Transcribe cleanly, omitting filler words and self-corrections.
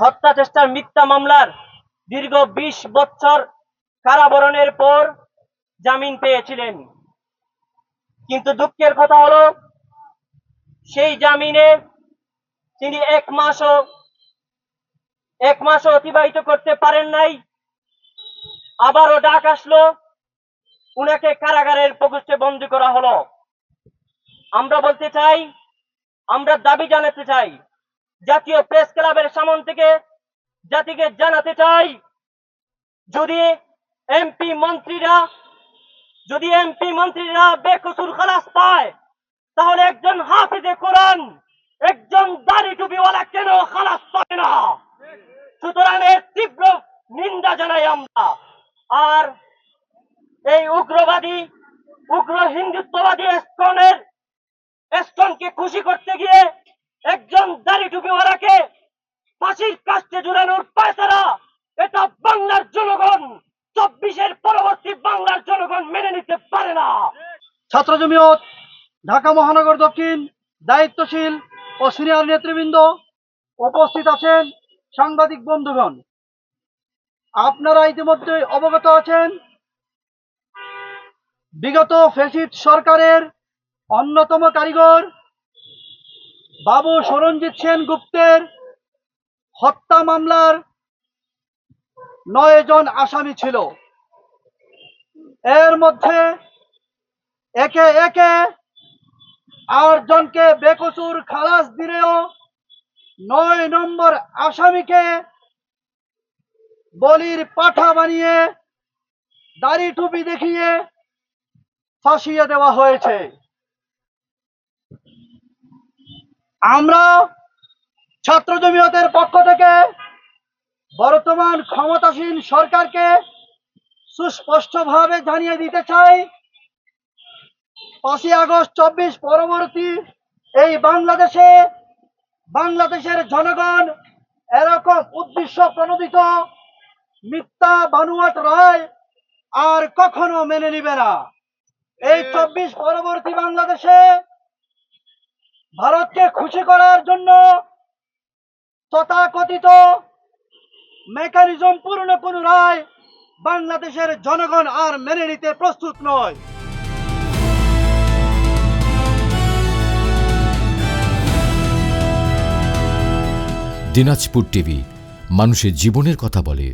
হত্যা চেষ্টার মিথ্যা মামলার দীর্ঘ 20 বছর কারাবরণের পর জামিন পেয়েছিলেন। কিন্তু দুঃখের কথা হলো সেই জামিনে তিনি এক মাসও অতিবাহিত করতে পারেন নাই। আবারও ডাক আসলো, উনাকে কারাগারের প্রকোষ্ঠে বন্দী করা হলো। আমরা বলতে চাই, আমরা দাবি জানাতে চাই, জাতীয় প্রেস ক্লাবের সামন থেকে জাতিকে জানাতে চাই, যদি এমপি মন্ত্রীরা বেকসুর খালাস পায়, তাহলে একজন হাফিজে কোরআন, একজন দাড়ি টুপিওয়ালা কেন খালাস পায় না? সুতরাং এর তীব্র নিন্দা জানাই আমরা। আর এই উগ্র হিন্দুত্ববাদী এসকনকে খুশি করতে গিয়ে একজন দাড়ি টুপিওয়ালাকে ফাঁসির কাস্টে ঝুলানোর পায়তারা, এটা বাংলার জনগণ, 24-এর পরবর্তী বাংলার জনগণ মেনে নিতে পারে না। ছাত্র জমিয়ত ঢাকা মহানগর দক্ষিণ দায়িত্বশীল ও সিনিয়র নেতৃবৃন্দ, উপস্থিত আছেন সাংবাদিক বন্ধুগণ, আপনারা ইতিমধ্যে অবগত আছেন বিগত ফ্যাসিস্ট সরকারের অন্যতম কারিগর বাবু সরঞ্জিত সেন গুপ্তের হত্যা মামলার 9 জন আসামি ছিল। এর মধ্যে একে একে 8 জনকে বেকসুর খালাস দিলেও 9 নম্বর আসামিকে বলির পাঠা বানিয়ে দাড়ি টুপি দেখিয়ে ফাঁসিয়ে দেওয়া হয়েছে। আমরা ছাত্র জমিয়তের পক্ষ থেকে বর্তমান ক্ষমতাসীন সরকারকে সুস্পষ্টভাবে জানিয়ে দিতে চাই, 5ই আগস্ট 24 পরবর্তী এই বাংলাদেশের জনগণ এরকম উদ্দেশ্য প্রণোদিত মিথ্যা বানোয়াট রায় আর কখনো মেনে নিবে না। এই 24 পরবর্তী বাংলাদেশে ভারতকে খুশি করার জন্য তথাকথিত মেকানিজম পূর্ণ কোন রায় বাংলাদেশের জনগণ আর মেনে নিতে প্রস্তুত নয়। দিনাজপুর টিভি, মানুষের জীবনের কথা বলে।